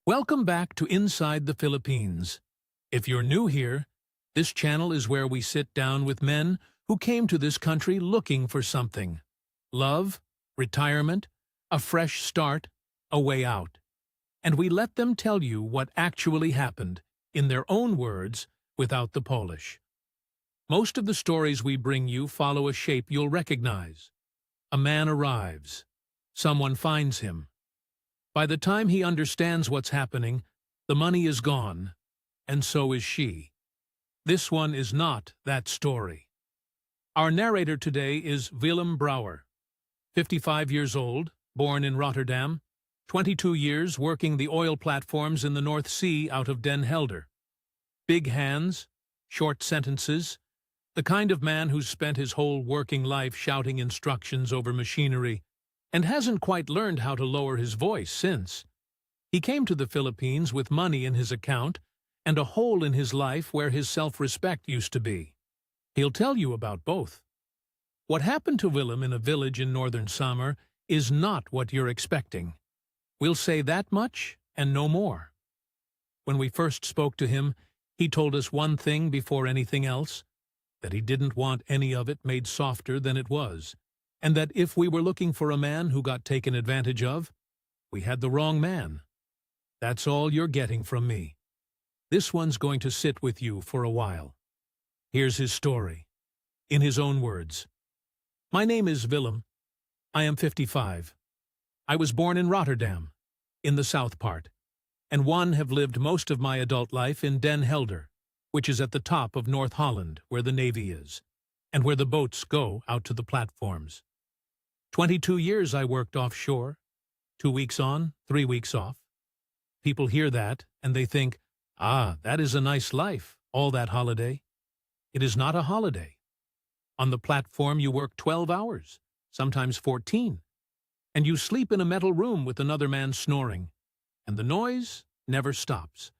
Welcome back to Inside the Philippines. If you're new here, this channel is where we sit down with men who came to this country looking for something. Love, retirement, a fresh start, a way out. And we let them tell you what actually happened, in their own words, without the Polish. Most of the stories we bring you follow a shape you'll recognize. A man arrives. Someone finds him. By the time he understands what's happening, the money is gone, and so is she. This one is not that story. Our narrator today is Willem Brouwer, 55 years old, born in Rotterdam, 22 years working the oil platforms in the North Sea out of Den Helder. Big hands, short sentences, the kind of man who's spent his whole working life shouting instructions over machinery, and hasn't quite learned how to lower his voice since. He came to the Philippines with money in his account and a hole in his life where his self-respect used to be. He'll tell you about both. What happened to Willem in a village in northern Samar is not what you're expecting. We'll say that much and no more. When we first spoke to him, he told us one thing before anything else, that he didn't want any of it made softer than it was, and that if we were looking for a man who got taken advantage of, we had the wrong man. That's all you're getting from me. This one's going to sit with you for a while. Here's his story, in his own words. My name is Willem. I am 55. I was born in Rotterdam, in the south part, and have lived most of my adult life in Den Helder, which is at the top of North Holland, where the Navy is, and where the boats go out to the platforms. 22 years I worked offshore, 2 weeks on, 3 weeks off. People hear that, and they think, that is a nice life, all that holiday. It is not a holiday. On the platform you work 12 hours, sometimes 14, and you sleep in a metal room with another man snoring, and the noise never stops.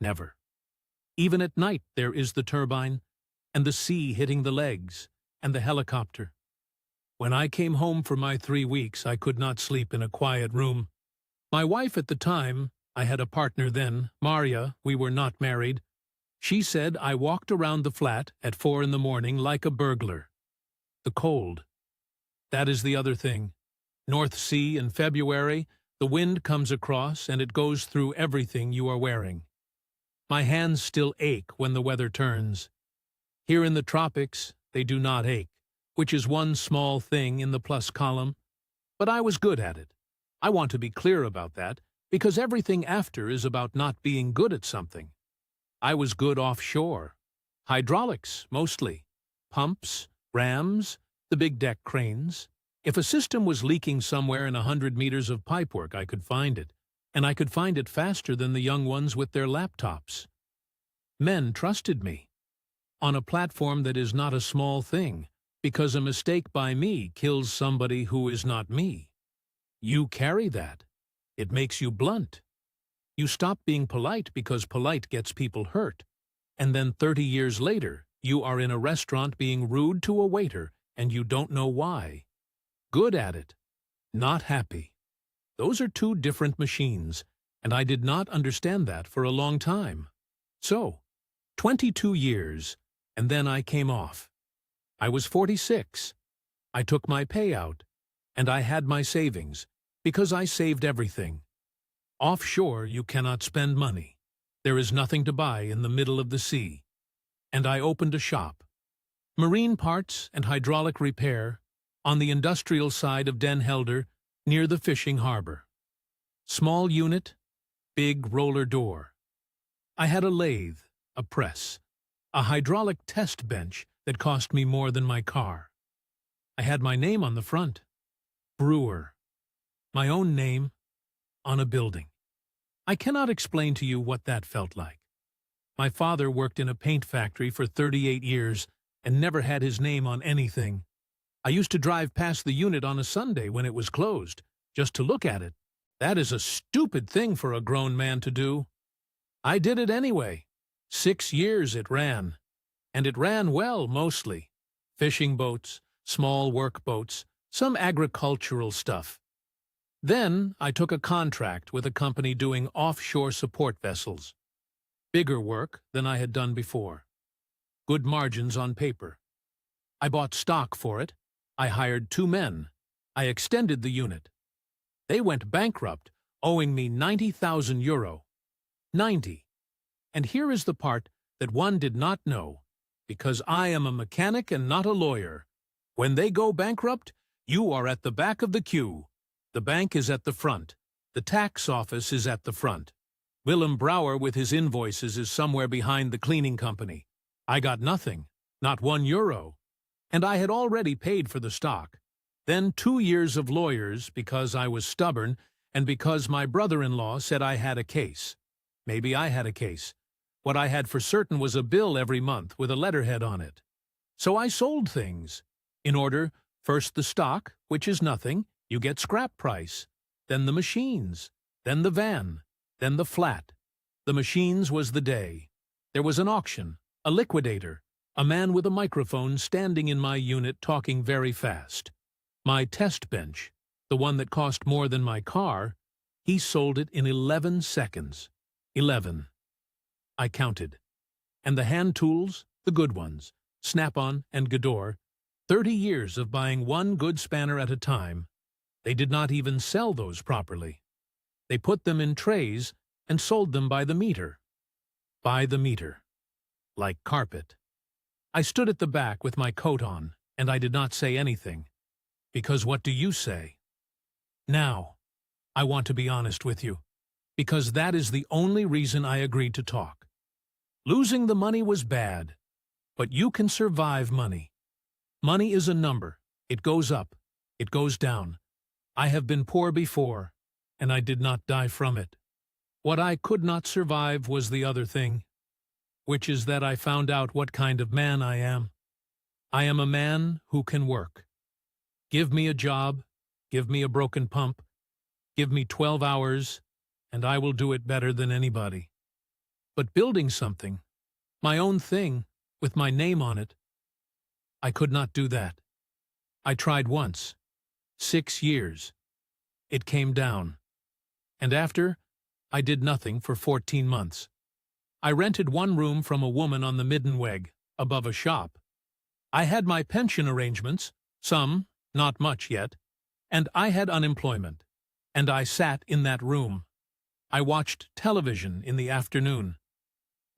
Never. Even at night there is the turbine, and the sea hitting the legs, and the helicopter. When I came home for my 3 weeks, I could not sleep in a quiet room. My wife at the time, I had a partner then, Maria, we were not married. She said I walked around the flat at 4 in the morning like a burglar. The cold. That is the other thing. North Sea in February, the wind comes across and it goes through everything you are wearing. My hands still ache when the weather turns. Here in the tropics, they do not ache, which is one small thing in the plus column. But I was good at it. I want to be clear about that, because everything after is about not being good at something. I was good offshore. Hydraulics, mostly. Pumps, rams, the big deck cranes. If a system was leaking somewhere in 100 meters of pipework, I could find it, and I could find it faster than the young ones with their laptops. Men trusted me. On a platform that is not a small thing, because a mistake by me kills somebody who is not me. You carry that. It makes you blunt. You stop being polite because polite gets people hurt. And then 30 years later, you are in a restaurant being rude to a waiter and you don't know why. Good at it. Not happy. Those are two different machines, and I did not understand that for a long time. So, 22 years, and then I came off. I was 46. I took my payout, and I had my savings, because I saved everything. Offshore you cannot spend money. There is nothing to buy in the middle of the sea. And I opened a shop. Marine parts and hydraulic repair on the industrial side of Den Helder near the fishing harbor. Small unit, big roller door. I had a lathe, a press, a hydraulic test bench that cost me more than my car. I had my name on the front. Brewer. My own name on a building. I cannot explain to you what that felt like. My father worked in a paint factory for 38 years and never had his name on anything. I used to drive past the unit on a Sunday when it was closed, just to look at it. That is a stupid thing for a grown man to do. I did it anyway. 6 years it ran. And it ran well, mostly. Fishing boats, small work boats, some agricultural stuff. Then I took a contract with a company doing offshore support vessels. Bigger work than I had done before. Good margins on paper. I bought stock for it. I hired 2 men. I extended the unit. They went bankrupt, owing me €90,000. 90. And here is the part that one did not know, because I am a mechanic and not a lawyer. When they go bankrupt, you are at the back of the queue. The bank is at the front. The tax office is at the front. Willem Brouwer with his invoices is somewhere behind the cleaning company. I got nothing, not €1. And I had already paid for the stock. Then 2 years of lawyers because I was stubborn and because my brother-in-law said I had a case. Maybe I had a case. What I had for certain was a bill every month with a letterhead on it. So I sold things. In order, first the stock, which is nothing, you get scrap price. Then the machines. Then the van. Then the flat. The machines was the day. There was an auction, a liquidator, a man with a microphone standing in my unit talking very fast. My test bench, the one that cost more than my car, he sold it in 11 seconds. 11. I counted. And the hand tools, the good ones, Snap-on and Gador, 30 years of buying one good spanner at a time. They did not even sell those properly. They put them in trays and sold them by the meter. By the meter. Like carpet. I stood at the back with my coat on, and I did not say anything. Because what do you say? Now, I want to be honest with you, because that is the only reason I agreed to talk. Losing the money was bad, but you can survive money. Money is a number. It goes up. It goes down. I have been poor before, and I did not die from it. What I could not survive was the other thing, which is that I found out what kind of man I am. I am a man who can work. Give me a job, give me a broken pump, give me 12 hours, and I will do it better than anybody. But building something, my own thing, with my name on it, I could not do that. I tried once. 6 years. It came down. And after, I did nothing for 14 months. I rented one room from a woman on the Middenweg, above a shop. I had my pension arrangements, some, not much yet, and I had unemployment. And I sat in that room. I watched television in the afternoon.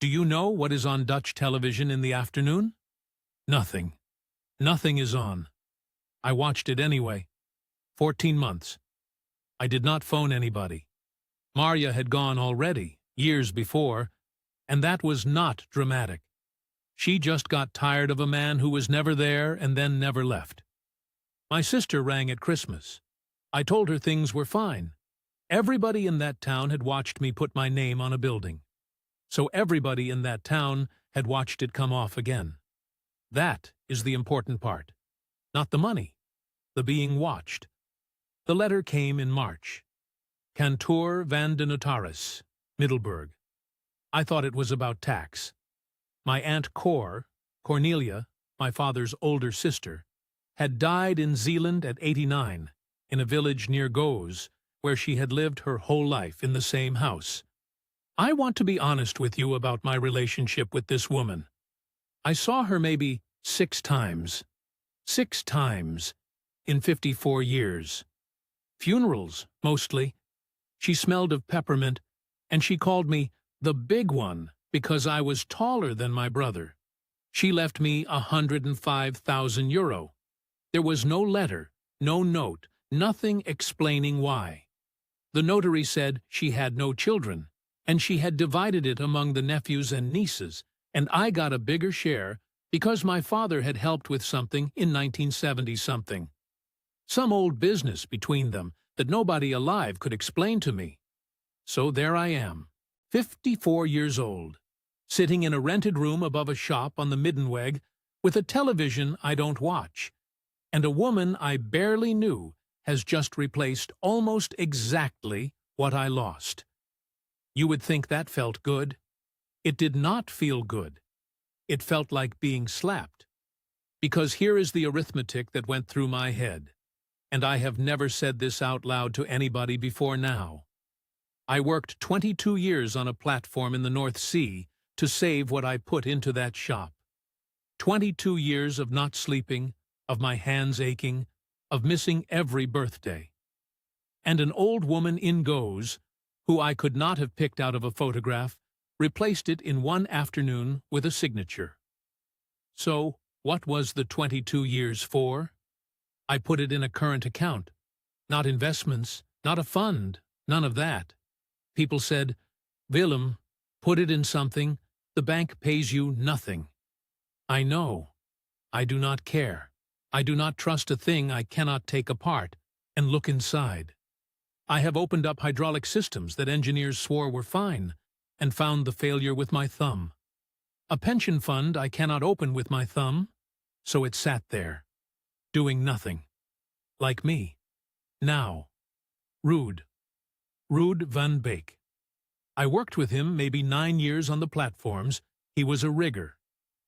Do you know what is on Dutch television in the afternoon? Nothing. Nothing is on. I watched it anyway. 14 months. I did not phone anybody. Marja had gone already, years before, and that was not dramatic. She just got tired of a man who was never there and then never left. My sister rang at Christmas. I told her things were fine. Everybody in that town had watched me put my name on a building. So everybody in that town had watched it come off again. That is the important part. Not the money. The being watched. The letter came in March. Kantoor van de Notaris, Middelburg. I thought it was about tax. My Aunt Cornelia, my father's older sister, had died in Zeeland at 89, in a village near Goes, where she had lived her whole life in the same house. I want to be honest with you about my relationship with this woman. I saw her maybe 6 times. 6 times in 54 years. Funerals, mostly. She smelled of peppermint, and she called me the big one because I was taller than my brother. She left me €105,000. There was no letter, no note, nothing explaining why. The notary said she had no children, and she had divided it among the nephews and nieces, and I got a bigger share because my father had helped with something in 1970-something. Some old business between them that nobody alive could explain to me. So there I am, 54 years old, sitting in a rented room above a shop on the Middenweg with a television I don't watch, and a woman I barely knew has just replaced almost exactly what I lost. You would think that felt good. It did not feel good. It felt like being slapped. Because here is the arithmetic that went through my head. and I have never said this out loud to anybody before now. I worked 22 years on a platform in the North Sea to save what I put into that shop. 22 years of not sleeping, of my hands aching, of missing every birthday. And an old woman in Goes, who I could not have picked out of a photograph, replaced it in one afternoon with a signature. So, what was the 22 years for? I put it in a current account. Not investments, not a fund, none of that. People said, "Willem, put it in something, the bank pays you nothing." I know. I do not care. I do not trust a thing I cannot take apart and look inside. I have opened up hydraulic systems that engineers swore were fine, and found the failure with my thumb. A pension fund I cannot open with my thumb, so it sat there, doing nothing. Like me. Now. Ruud van Beek. I worked with him maybe 9 years on the platforms. He was a rigger.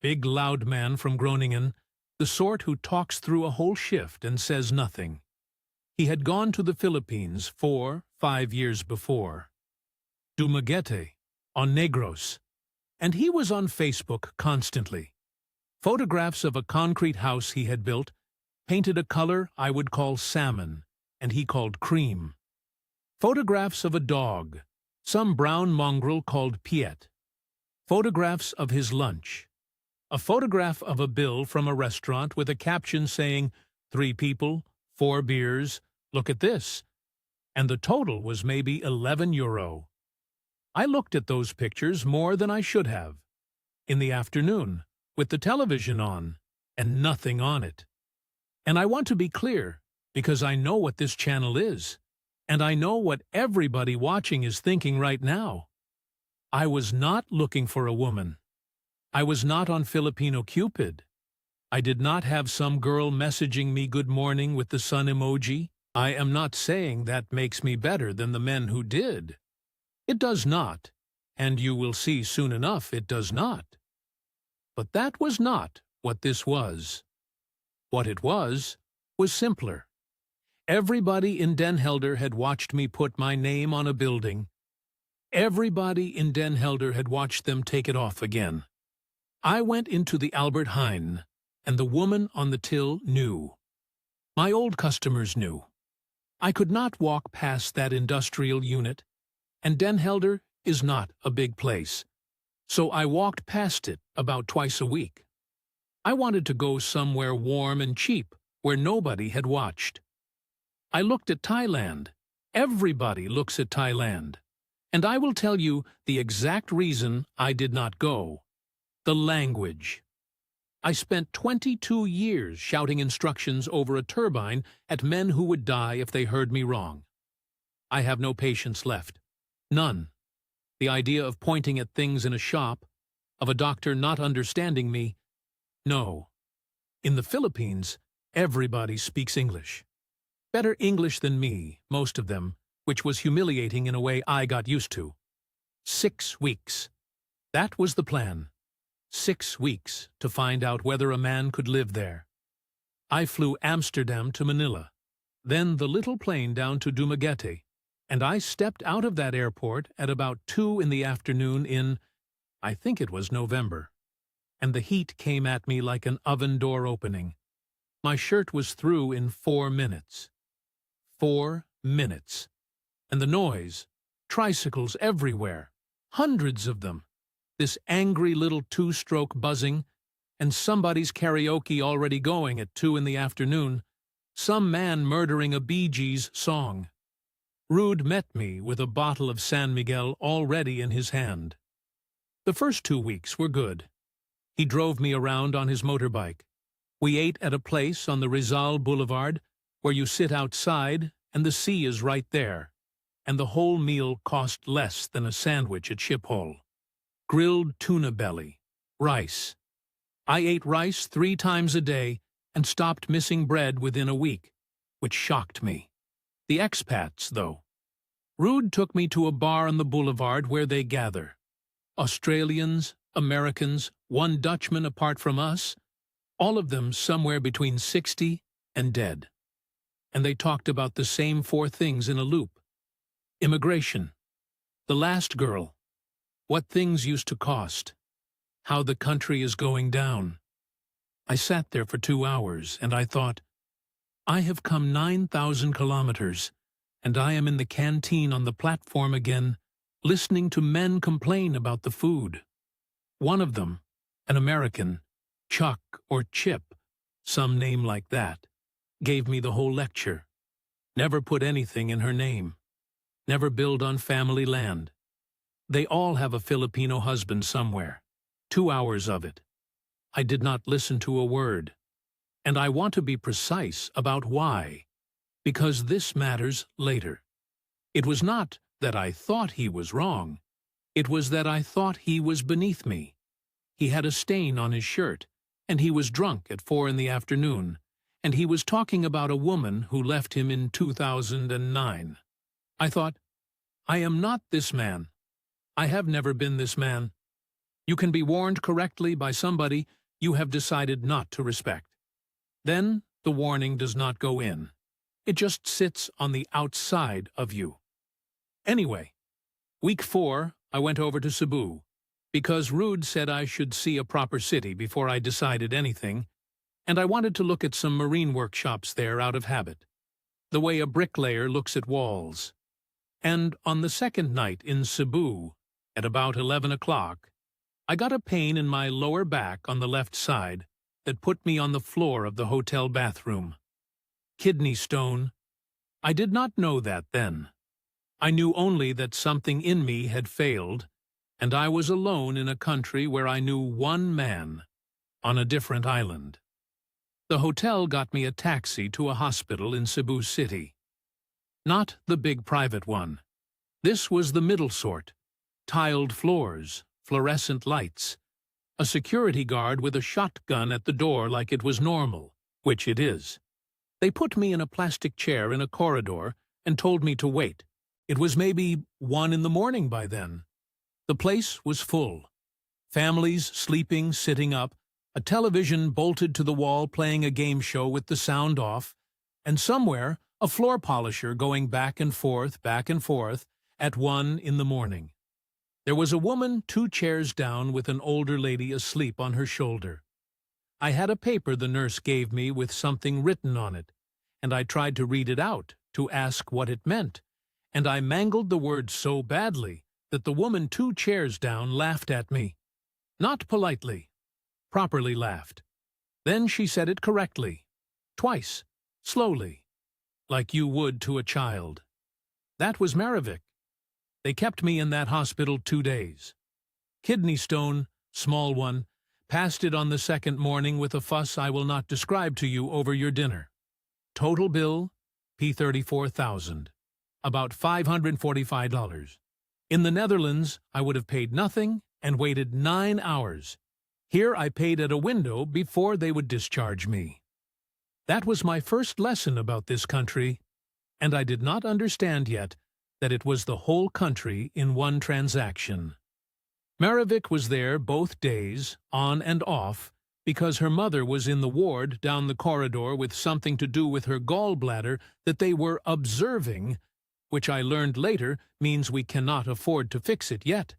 Big loud man from Groningen, the sort who talks through a whole shift and says nothing. He had gone to the Philippines 4-5 years before. Dumaguete, on Negros. And he was on Facebook constantly. Photographs of a concrete house he had built, painted a color I would call salmon, and he called cream. Photographs of a dog, some brown mongrel called Piet. Photographs of his lunch. A photograph of a bill from a restaurant with a caption saying, 3 people, 4 beers, look at this. And the total was maybe €11. I looked at those pictures more than I should have. In the afternoon, with the television on, and nothing on it. And I want to be clear, because I know what this channel is, and I know what everybody watching is thinking right now. I was not looking for a woman. I was not on Filipino Cupid. I did not have some girl messaging me good morning with the sun emoji. I am not saying that makes me better than the men who did. It does not, and you will see soon enough it does not. But that was not what this was. What it was simpler. Everybody in Den Helder had watched me put my name on a building. Everybody in Den Helder had watched them take it off again. I went into the Albert Heijn, and the woman on the till knew. My old customers knew. I could not walk past that industrial unit, and Den Helder is not a big place, so I walked past it about twice a week. I wanted to go somewhere warm and cheap, where nobody had watched. I looked at Thailand. Everybody looks at Thailand. And I will tell you the exact reason I did not go. The language. I spent 22 years shouting instructions over a turbine at men who would die if they heard me wrong. I have no patience left. None. The idea of pointing at things in a shop, of a doctor not understanding me, no. In the Philippines, everybody speaks English. Better English than me, most of them, which was humiliating in a way I got used to. 6 weeks. That was the plan. 6 weeks to find out whether a man could live there. I flew Amsterdam to Manila, then the little plane down to Dumaguete, and I stepped out of that airport at about 2 in the afternoon in, I think it was November, and the heat came at me like an oven door opening. My shirt was through in 4 minutes. 4 minutes. And the noise, tricycles everywhere, hundreds of them. This angry little 2-stroke buzzing, and somebody's karaoke already going at 2 in the afternoon, some man murdering a Bee Gees song. Ruud met me with a bottle of San Miguel already in his hand. The first 2 weeks were good. He drove me around on his motorbike. We ate at a place on the Rizal Boulevard where you sit outside and the sea is right there, and the whole meal cost less than a sandwich at Schiphol. Grilled tuna belly, rice. I ate rice 3 times a day and stopped missing bread within a week, which shocked me. The expats, though. Ruud took me to a bar on the boulevard where they gather. Australians, Americans, 1 Dutchman apart from us, all of them somewhere between 60 and dead. and they talked about the same four things in a loop. Immigration, the last girl, what things used to cost, how the country is going down. I sat there for 2 hours, and I thought, I have come 9,000 kilometers, and I am in the canteen on the platform again, listening to men complain about the food. One of them, an American, Chuck or Chip, some name like that, gave me the whole lecture. Never put anything in her name. Never build on family land. They all have a Filipino husband somewhere. 2 hours of it. I did not listen to a word. And I want to be precise about why, because this matters later. It was not that I thought he was wrong. It was that I thought he was beneath me. He had a stain on his shirt, and he was drunk at 4 in the afternoon, and he was talking about a woman who left him in 2009. I thought, I am not this man. I have never been this man. You can be warned correctly by somebody you have decided not to respect. Then the warning does not go in. It just sits on the outside of you. Anyway, week 4, I went over to Cebu, because Rude said I should see a proper city before I decided anything, and I wanted to look at some marine workshops there out of habit, the way a bricklayer looks at walls. And on the second night in Cebu, at about 11 o'clock, I got a pain in my lower back on the left side that put me on the floor of the hotel bathroom. Kidney stone. I did not know that then. I knew only that something in me had failed, and I was alone in a country where I knew one man, on a different island. The hotel got me a taxi to a hospital in Cebu City. Not the big private one. This was the middle sort. Tiled floors, fluorescent lights, a security guard with a shotgun at the door like it was normal, which it is. They put me in a plastic chair in a corridor and told me to wait. It was maybe 1 in the morning by then. The place was full. Families sleeping, sitting up, a television bolted to the wall playing a game show with the sound off, and somewhere a floor polisher going back and forth at 1 in the morning. There was a woman 2 chairs down with an older lady asleep on her shoulder. I had a paper the nurse gave me with something written on it, and I tried to read it out, to ask what it meant, and I mangled the words so badly that the woman 2 chairs down laughed at me. Not politely, properly laughed. Then she said it correctly, twice, slowly, like you would to a child. That was Maravik. They kept me in that hospital 2 days. Kidney stone, small one, passed it on the second morning with a fuss I will not describe to you over your dinner. Total bill, P34,000, about $545. In the Netherlands, I would have paid nothing and waited 9 hours. Here I paid at a window before they would discharge me. That was my first lesson about this country, and I did not understand yet that it was the whole country in one transaction. Maravik was there both days, on and off, because her mother was in the ward down the corridor with something to do with her gallbladder that they were observing, which I learned later means we cannot afford to fix it yet.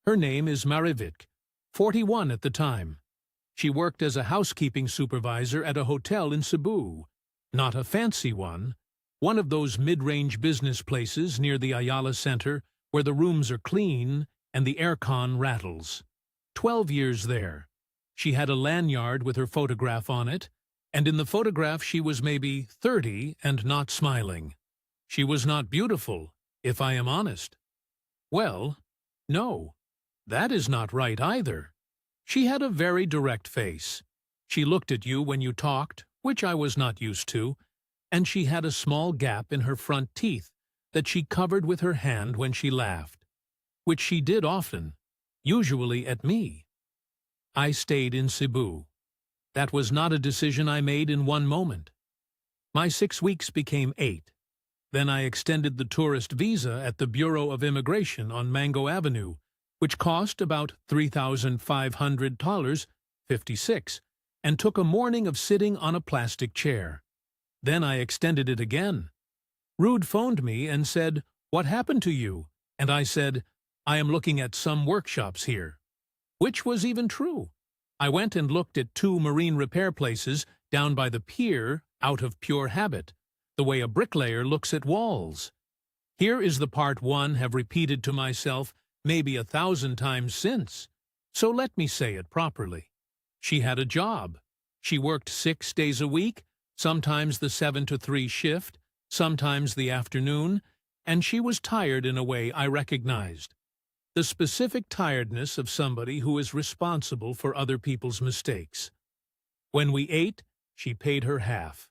Her name is Maravik, 41 at the time. She worked as a housekeeping supervisor at a hotel in Cebu, not a fancy one of those mid-range business places near the Ayala Center where the rooms are clean and the aircon rattles. 12 years there. She had a lanyard with her photograph on it, and in the photograph she was maybe 30 and not smiling. She was not beautiful, if I am honest. Well, no, that is not right either. She had a very direct face. She looked at you when you talked, which I was not used to, and she had a small gap in her front teeth that she covered with her hand when she laughed, which she did often, usually at me. I stayed in Cebu. That was not a decision I made in one moment. My 6 weeks became 8. Then I extended the tourist visa at the Bureau of Immigration on Mango Avenue, which cost about $3,500, 56, and took a morning of sitting on a plastic chair. Then I extended it again. Rude phoned me and said, "What happened to you?" And I said, "I am looking at some workshops here." Which was even true. I went and looked at 2 marine repair places down by the pier out of pure habit, the way a bricklayer looks at walls. Here is the part 1 have repeated to myself maybe 1,000 times since. So let me say it properly. She had a job. She worked 6 days a week, sometimes the 7 to 3 shift, sometimes the afternoon, and she was tired in a way I recognized. The specific tiredness of somebody who is responsible for other people's mistakes. When we ate, she paid her half.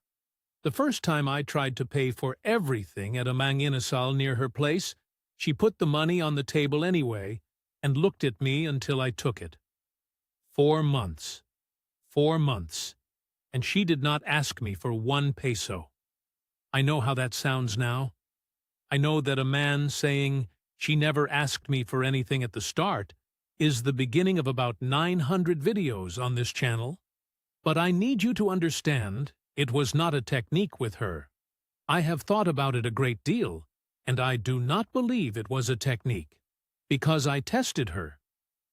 The first time I tried to pay for everything at a manginasal near her place, she put the money on the table anyway and looked at me until I took it. 4 months. 4 months. And she did not ask me for 1 peso. I know how that sounds now. I know that a man saying, "She never asked me for anything at the start," is the beginning of about 900 videos on this channel. But I need you to understand, it was not a technique with her. I have thought about it a great deal, and I do not believe it was a technique, because I tested her.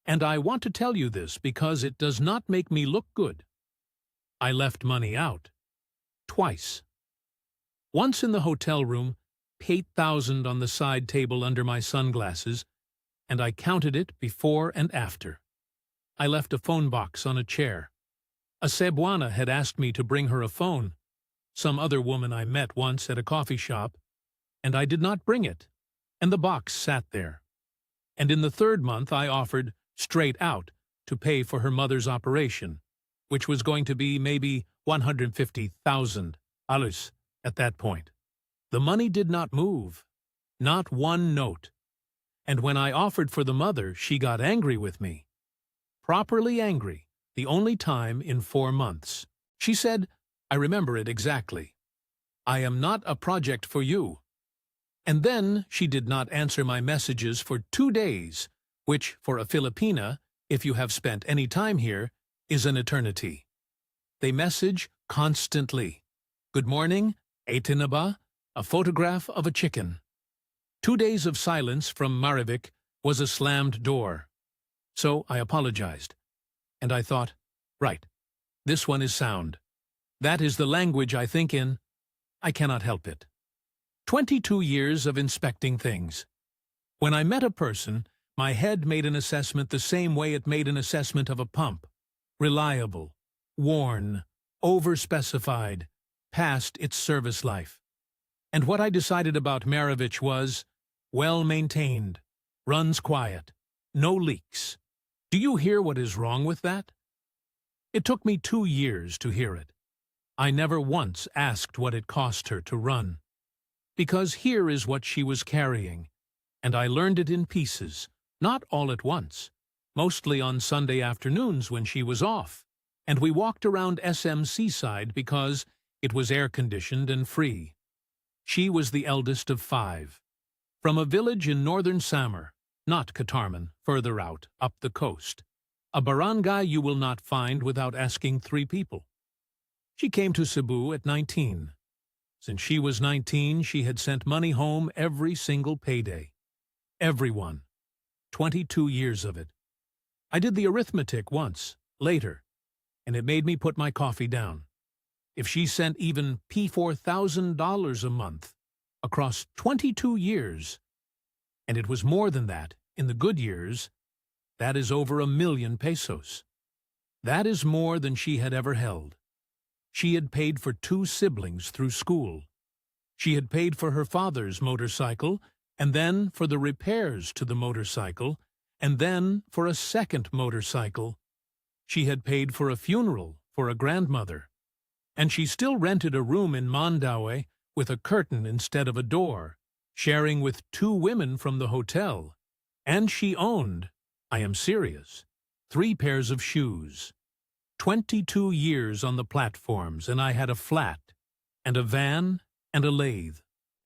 And I want to tell you this because it does not make me look good. I left money out. Twice. Once in the hotel room, 8,000 on the side table under my sunglasses, and I counted it before and after. I left a phone box on a chair. A Cebuana had asked me to bring her a phone, some other woman I met once at a coffee shop, and I did not bring it, and the box sat there. And in the 3rd month I offered, straight out, to pay for her mother's operation, which was going to be maybe 150,000 alus at that point. The money did not move, not 1 note. And when I offered for the mother, she got angry with me. Properly angry, the only time in 4 months. She said, I remember it exactly, "I am not a project for you." And then she did not answer my messages for 2 days, which for a Filipina, if you have spent any time here, is an eternity. They message constantly. Good morning, "Eaten na ba?" A photograph of a chicken. 2 days of silence from Marivic was a slammed door. So I apologized. And I thought, right, this one is sound. That is the language I think in. I cannot help it. 22 years of inspecting things. When I met a person, my head made an assessment the same way it made an assessment of a pump. Reliable, worn, over-specified, past its service life. And what I decided about Maravich was, well-maintained, runs quiet, no leaks. Do you hear what is wrong with that? It took me 2 years to hear it. I never once asked what it cost her to run. Because here is what she was carrying, and I learned it in pieces, not all at once, mostly on Sunday afternoons when she was off, and we walked around SM Seaside because it was air-conditioned and free. She was the eldest of 5. From a village in northern Samar, not Katarman, further out, up the coast. A barangay you will not find without asking 3 people. She came to Cebu at 19. Since she was 19, she had sent money home every single payday. Everyone. 22 years of it. I did the arithmetic once, later, and it made me put my coffee down. If she sent even $4,000 a month across 22 years, and it was more than that in the good years, that is over 1,000,000 pesos. That is more than she had ever held. She had paid for 2 siblings through school. She had paid for her father's motorcycle, and then for the repairs to the motorcycle, and then for a second motorcycle. She had paid for a funeral for a grandmother. And she still rented a room in Mandaue with a curtain instead of a door, sharing with 2 women from the hotel. And she owned, I am serious, 3 pairs of shoes. 22 years on the platforms, and I had a flat, and a van, and a lathe.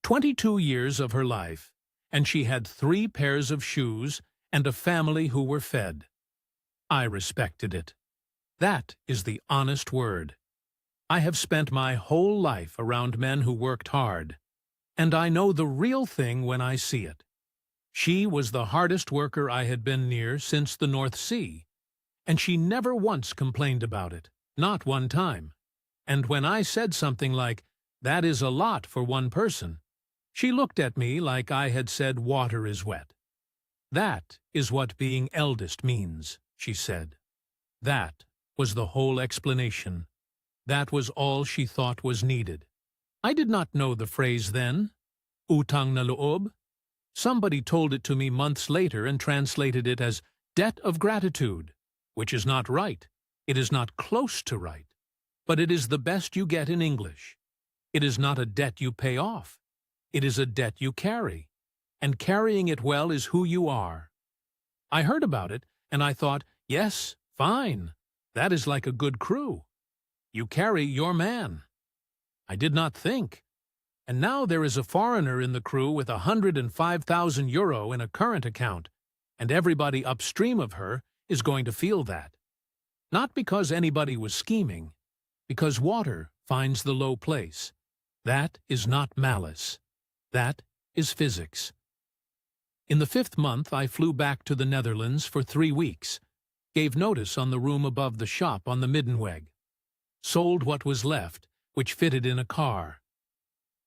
22 years of her life, and she had 3 pairs of shoes and a family who were fed. I respected it. That is the honest word. I have spent my whole life around men who worked hard, and I know the real thing when I see it. She was the hardest worker I had been near since the North Sea, and she never once complained about it, not one time. And when I said something like, "That is a lot for one person," she looked at me like I had said water is wet. "That is what being eldest means," she said. That was the whole explanation. That was all she thought was needed. I did not know the phrase then, utang na loob. Somebody told it to me months later and translated it as debt of gratitude, which is not right. It is not close to right. But it is the best you get in English. It is not a debt you pay off. It is a debt you carry. And carrying it well is who you are. I heard about it, and I thought, yes, fine. That is like a good crew. You carry your man. I did not think. And now there is a foreigner in the crew with €105,000 in a current account, and everybody upstream of her is going to feel that. Not because anybody was scheming, because water finds the low place. That is not malice. That is physics. In the 5th month, I flew back to the Netherlands for 3 weeks, gave notice on the room above the shop on the Middenweg, sold what was left, which fitted in a car,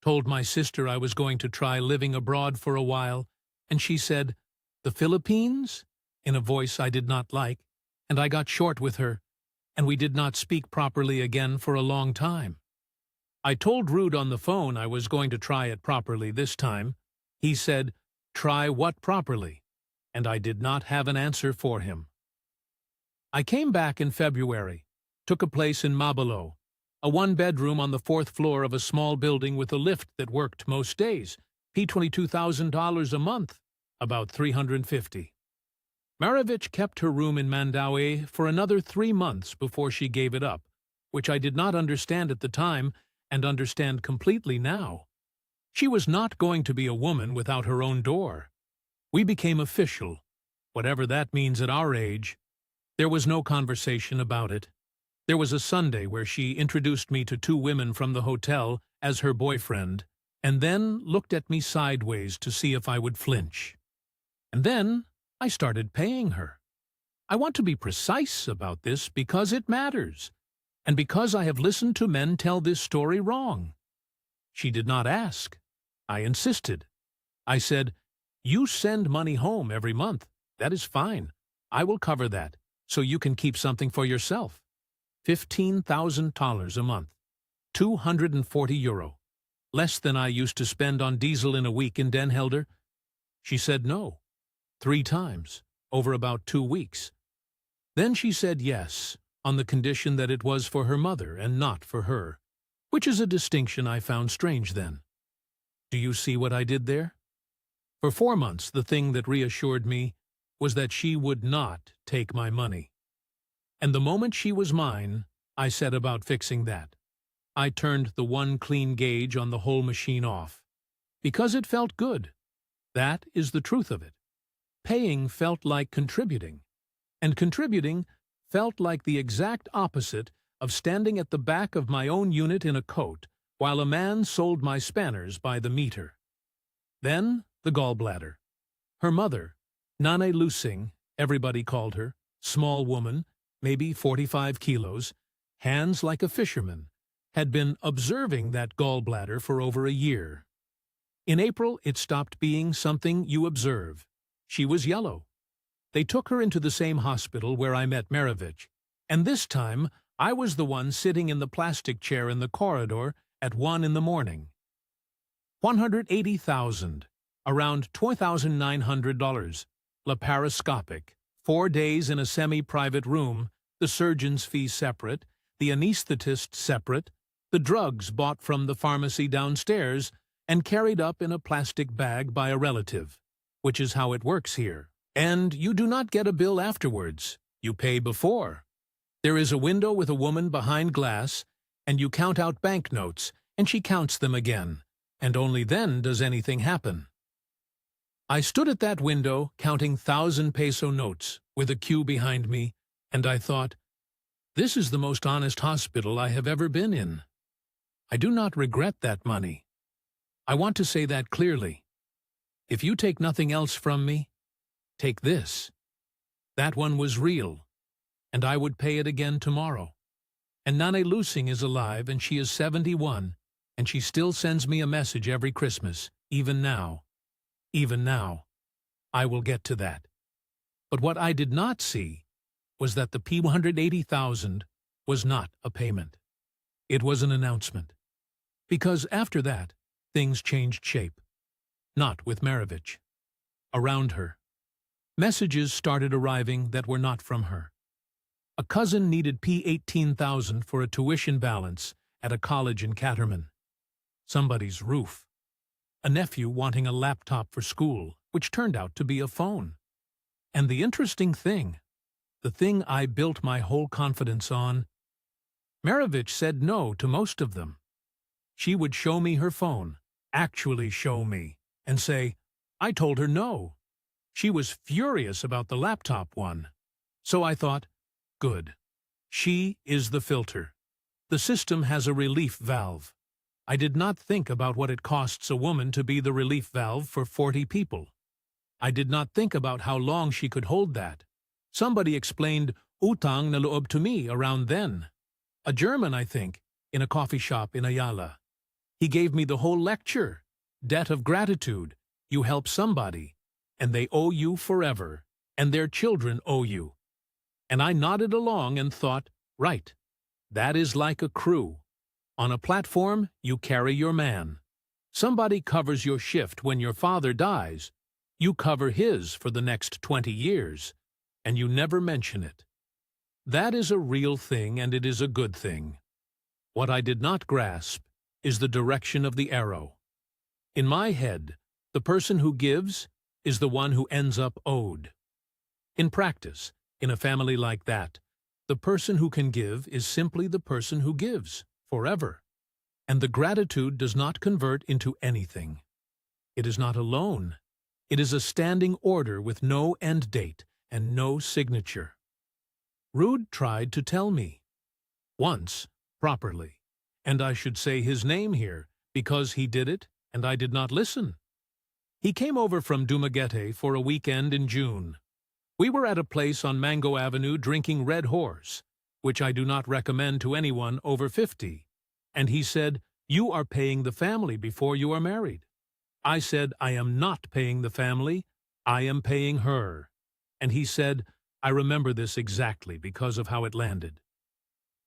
told my sister I was going to try living abroad for a while, and she said, "The Philippines?" in a voice I did not like, and I got short with her, and we did not speak properly again for a long time. I told Rude on the phone I was going to try it properly this time. He said, "Try what properly?" And I did not have an answer for him. I came back in February, took a place in Mabalo, a 1-bedroom on the 4th floor of a small building with a lift that worked most days, $22,000 a month, about $350. Maravich kept her room in Mandaue for another 3 months before she gave it up, which I did not understand at the time and understand completely now. She was not going to be a woman without her own door. We became official, whatever that means at our age. There was no conversation about it. There was a Sunday where she introduced me to 2 women from the hotel as her boyfriend, and then looked at me sideways to see if I would flinch. And then I started paying her. I want to be precise about this because it matters, and because I have listened to men tell this story wrong. She did not ask. I insisted. I said, "You send money home every month. That is fine. I will cover that, so you can keep something for yourself. $15,000 a month. €240. Less than I used to spend on diesel in a week in Den Helder." She said no. 3 times, over about 2 weeks. Then she said yes, on the condition that it was for her mother and not for her, which is a distinction I found strange then. Do you see what I did there? For 4 months, the thing that reassured me was that she would not take my money. And the moment she was mine, I set about fixing that. I turned the 1 clean gauge on the whole machine off. Because it felt good. That is the truth of it. Paying felt like contributing, and contributing felt like the exact opposite of standing at the back of my own unit in a coat while a man sold my spanners by the meter. Then the gallbladder. Her mother, Nane Lusing, everybody called her, small woman, maybe 45 kilos, hands like a fisherman, had been observing that gallbladder for over a year. In April, it stopped being something you observe. She was yellow. They took her into the same hospital where I met Maravich, and this time I was the one sitting in the plastic chair in the corridor at 1 in the morning. 180,000, around $2,900, laparoscopic, 4 days in a semi-private room, the surgeon's fee separate, the anesthetist separate, the drugs bought from the pharmacy downstairs and carried up in a plastic bag by a relative, which is how it works here. And you do not get a bill afterwards. You pay before. There is a window with a woman behind glass, and you count out banknotes, and she counts them again, and only then does anything happen. I stood at that window counting 1,000 peso notes with a queue behind me, and I thought, This is the most honest hospital I have ever been in. I do not regret that money. I want to say that clearly. If you take nothing else from me, take this. That one was real, and I would pay it again tomorrow. And Nane Lusing is alive, and she is 71, and she still sends me a message every Christmas, even now. Even now. I will get to that. But what I did not see was that the P180,000 was not a payment. It was an announcement. Because after that, things changed shape. Not with Maravich. Around her. Messages started arriving that were not from her. A cousin needed P18,000 for a tuition balance at a college in Caterman. Somebody's roof. A nephew wanting a laptop for school, which turned out to be a phone. And the interesting thing, the thing I built my whole confidence on, Maravich said no to most of them. She would show me her phone, actually show me, and say, I told her no. She was furious about the laptop one. So I thought, good. She is the filter. The system has a relief valve. I did not think about what it costs a woman to be the relief valve for 40 people. I did not think about how long she could hold that. Somebody explained utang na loob to me around then. A German, I think, in a coffee shop in Ayala. He gave me the whole lecture. Debt of gratitude. You help somebody, and they owe you forever, and their children owe you. And I nodded along and thought, right, that is like a crew. On a platform, you carry your man. Somebody covers your shift when your father dies. You cover his for the next 20 years, and you never mention it. That is a real thing, and it is a good thing. What I did not grasp is the direction of the arrow. In my head, the person who gives is the one who ends up owed. In practice, in a family like that, the person who can give is simply the person who gives, forever. And the gratitude does not convert into anything. It is not a loan. It is a standing order with no end date and no signature. Rude tried to tell me. Once, properly. And I should say his name here, because he did it, and I did not listen. He came over from Dumaguete for a weekend in June. We were at a place on Mango Avenue drinking Red Horse, which I do not recommend to anyone over 50. And he said, you are paying the family before you are married. I said, I am not paying the family, I am paying her. And he said, I remember this exactly because of how it landed.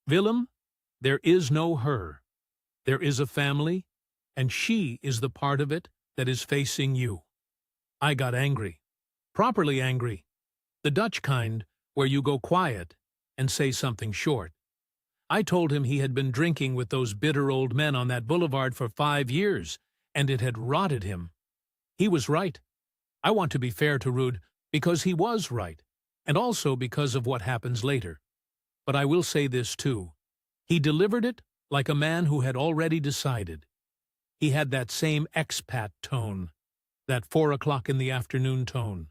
Willem, there is no her. There is a family, and she is the part of it that is facing you. I got angry. Properly angry. The Dutch kind, where you go quiet and say something short. I told him he had been drinking with those bitter old men on that boulevard for 5 years, and it had rotted him. He was right. I want to be fair to Rude because he was right, and also because of what happens later. But I will say this too. He delivered it like a man who had already decided. He had that same expat tone, that 4 o'clock in the afternoon tone.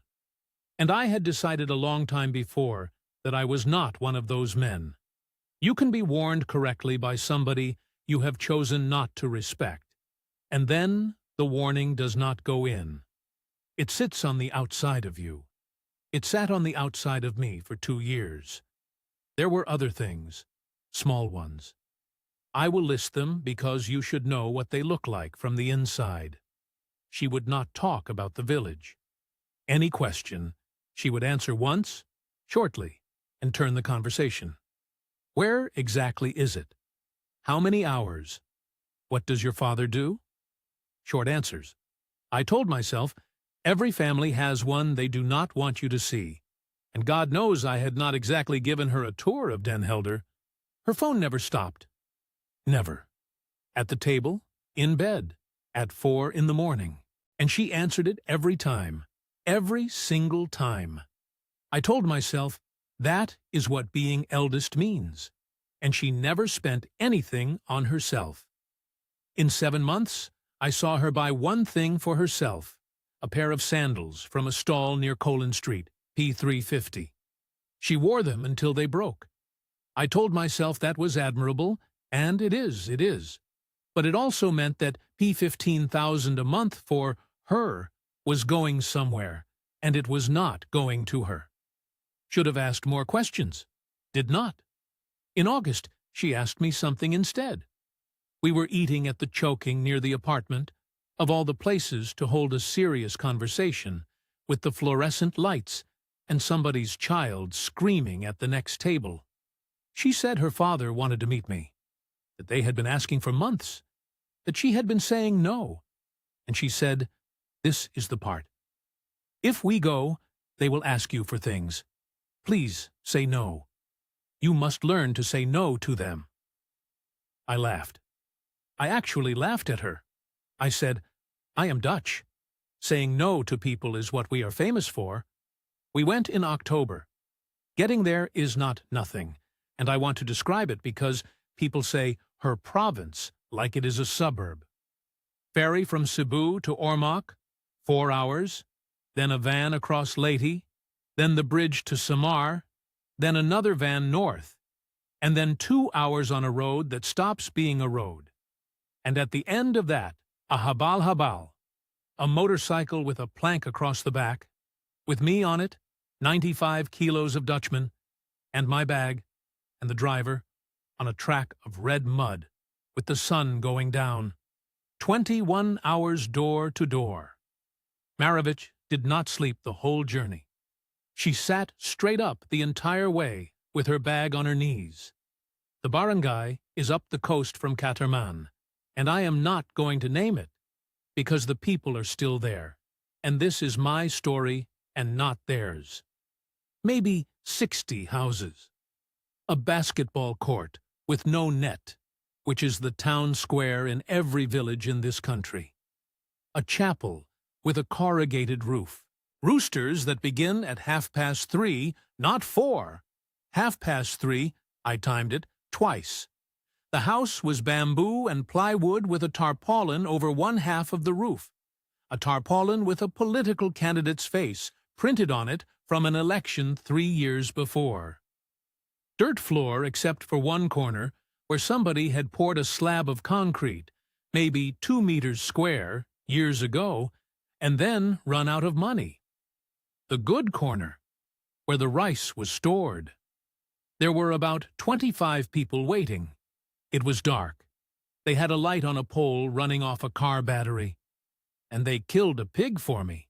And I had decided a long time before that I was not one of those men. You can be warned correctly by somebody you have chosen not to respect, and then the warning does not go in. It sits on the outside of you. It sat on the outside of me for 2 years. There were other things, small ones. I will list them because you should know what they look like from the inside. She would not talk about the village. Any question, she would answer once, shortly, and turn the conversation. Where exactly is it? How many hours? What does your father do? Short answers. I told myself, every family has one they do not want you to see. And God knows I had not exactly given her a tour of Den Helder. Her phone never stopped. Never. At the table, in bed, at 4 in the morning. And she answered it every time. Every single time. I told myself, that is what being eldest means. And she never spent anything on herself. In 7 months, I saw her buy one thing for herself, a pair of sandals from a stall near Colin Street, P350. She wore them until they broke. I told myself that was admirable, and it is. But it also meant that P15,000 a month for her was going somewhere, and it was not going to her. Should have asked more questions. Did not. In August, she asked me something instead. We were eating at the Choking near the apartment, of all the places to hold a serious conversation, with the fluorescent lights and somebody's child screaming at the next table. She said her father wanted to meet me, that they had been asking for months, that she had been saying no, and she said, "This is the part. If we go, they will ask you for things. Please say no. You must learn to say no to them." I laughed. I actually laughed at her. I said, "I am Dutch. Saying no to people is what we are famous for." We went in October. Getting there is not nothing, and I want to describe it because people say her province like it is a suburb. Ferry from Cebu to Ormoc, 4 hours, then a van across Leyte, then the bridge to Samar, then another van north, and then 2 hours on a road that stops being a road. And at the end of that, a habal, a motorcycle with a plank across the back, with me on it, 95 kilos of Dutchman, and my bag, and the driver, on a track of red mud, with the sun going down. 21 hours door to door. Maravich did not sleep the whole journey. She sat straight up the entire way, with her bag on her knees. The barangay is up the coast from Catarman, and I am not going to name it, because the people are still there, and this is my story and not theirs. Maybe 60 houses. A basketball court with no net, which is the town square in every village in this country. A chapel with a corrugated roof. Roosters that begin at 3:30, not 4. 3:30, I timed it, twice. The house was bamboo and plywood with a tarpaulin over one half of the roof. A tarpaulin with a political candidate's face printed on it from an election 3 years before. Dirt floor except for one corner, where somebody had poured a slab of concrete, maybe 2 meters square, years ago, and then run out of money. The good corner, where the rice was stored. There were about 25 people waiting. It was dark. They had a light on a pole running off a car battery. And they killed a pig for me.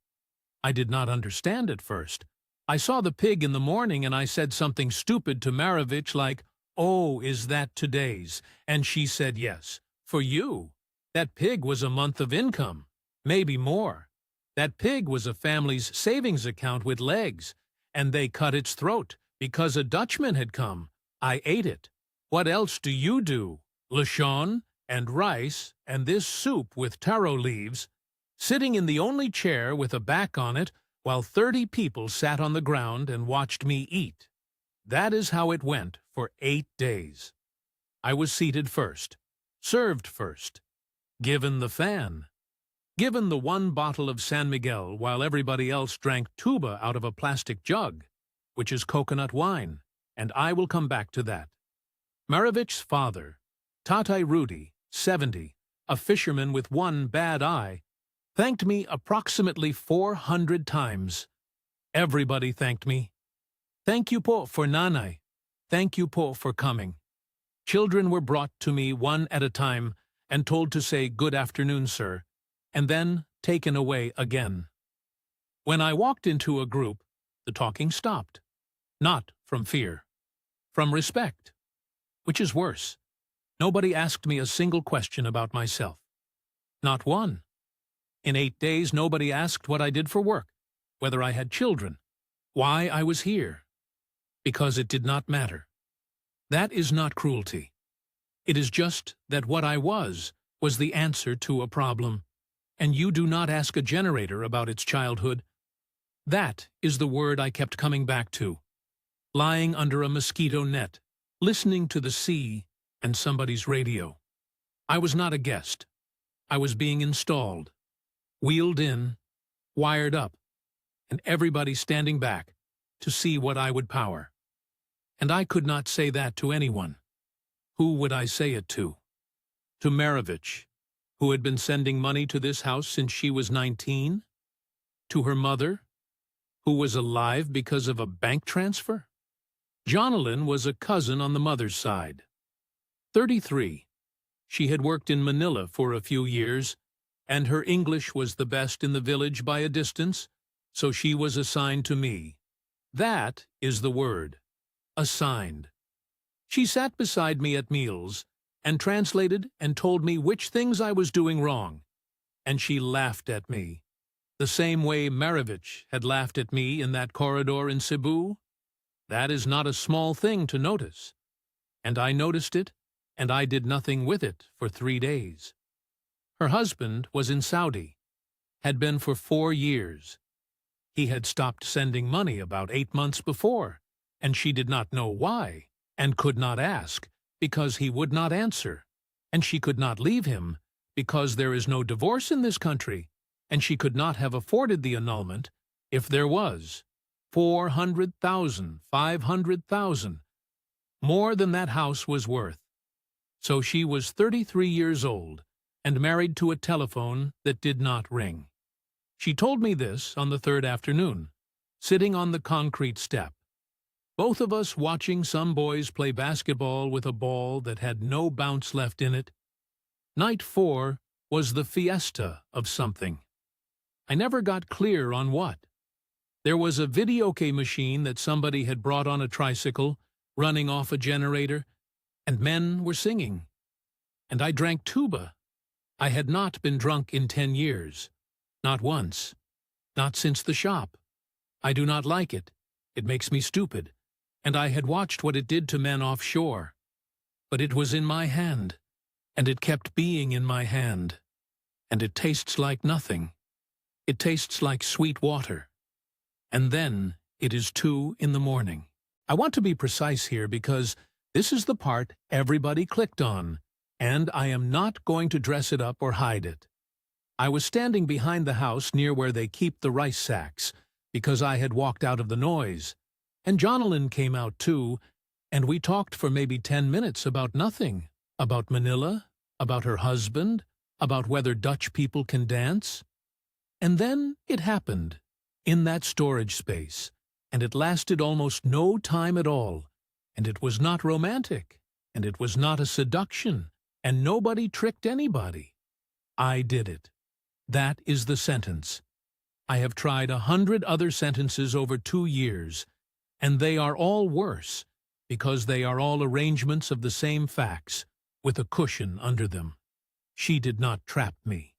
I did not understand at first. I saw the pig in the morning and I said something stupid to Maravich like, "Oh, is that today's?" And she said yes. For you. That pig was a month of income. Maybe more. That pig was a family's savings account with legs. And they cut its throat because a Dutchman had come. I ate it. What else do you do? Lechon and rice and this soup with taro leaves, sitting in the only chair with a back on it while 30 people sat on the ground and watched me eat. That is how it went for 8 days. I was seated first, served first, given the fan, given the 1 bottle of San Miguel while everybody else drank tuba out of a plastic jug, which is coconut wine, and I will come back to that. Maravich's father, Tatay Rudy, 70, a fisherman with 1 bad eye, thanked me approximately 400 times. Everybody thanked me. Thank you po for nanay. Thank you po for coming. Children were brought to me one at a time and told to say good afternoon, sir, and then taken away again. When I walked into a group, the talking stopped. Not from fear. From respect. Which is worse. Nobody asked me a single question about myself. Not one. In 8 days, nobody asked what I did for work, whether I had children, why I was here. Because it did not matter. That is not cruelty. It is just that what I was the answer to a problem, and you do not ask a generator about its childhood. That is the word I kept coming back to. Lying under a mosquito net, listening to the sea and somebody's radio. I was not a guest. I was being installed, wheeled in, wired up, and everybody standing back to see what I would power. And I could not say that to anyone. Who would I say it to? To Maravich, who had been sending money to this house since she was 19? To her mother, who was alive because of a bank transfer? Jonalyn was a cousin on the mother's side. 33. She had worked in Manila for a few years, and her English was the best in the village by a distance, so she was assigned to me. That is the word. Assigned. She sat beside me at meals, and translated and told me which things I was doing wrong, and she laughed at me, the same way Maravich had laughed at me in that corridor in Cebu. That is not a small thing to notice, and I noticed it, and I did nothing with it for 3 days. Her husband was in Saudi, had been for 4 years. He had stopped sending money about 8 months before, and she did not know why, and could not ask, because he would not answer, and she could not leave him, because there is no divorce in this country, and she could not have afforded the annulment if there was. 400,000, 500,000, more than that house was worth. So she was 33 years old, and married to a telephone that did not ring. She told me this on the 3rd afternoon, sitting on the concrete step. Both of us watching some boys play basketball with a ball that had no bounce left in it. Night 4 was the fiesta of something. I never got clear on what. There was a videoke machine that somebody had brought on a tricycle, running off a generator, and men were singing. And I drank tuba. I had not been drunk in 10 years. Not once. Not since the shop. I do not like it. It makes me stupid. And I had watched what it did to men offshore. But it was in my hand, and it kept being in my hand. And it tastes like nothing. It tastes like sweet water. And then it is 2 in the morning. I want to be precise here because this is the part everybody clicked on, and I am not going to dress it up or hide it. I was standing behind the house near where they keep the rice sacks, because I had walked out of the noise. And Jonalyn came out too, and we talked for maybe 10 minutes about nothing. About Manila, about her husband, about whether Dutch people can dance. And then it happened, in that storage space, and it lasted almost no time at all, and it was not romantic, and it was not a seduction, and nobody tricked anybody. I did it. That is the sentence. I have tried 100 other sentences over 2 years, and they are all worse, because they are all arrangements of the same facts, with a cushion under them. She did not trap me.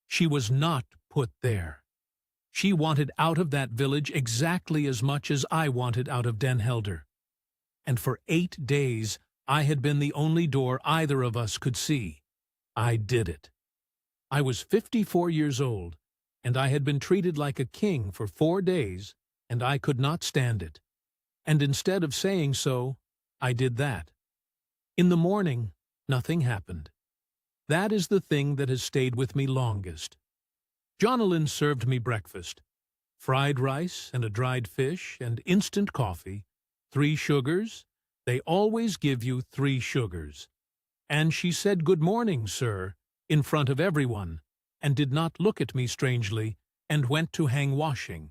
She was not put there. She wanted out of that village exactly as much as I wanted out of Den Helder. And for 8 days I had been the only door either of us could see. I did it. I was 54 years old, and I had been treated like a king for 4 days, and I could not stand it. And instead of saying so, I did that. In the morning, nothing happened. That is the thing that has stayed with me longest. Jonalyn served me breakfast. Fried rice and a dried fish and instant coffee, 3 sugars. They always give you 3 sugars. And she said, "Good morning, sir," in front of everyone, and did not look at me strangely, and went to hang washing.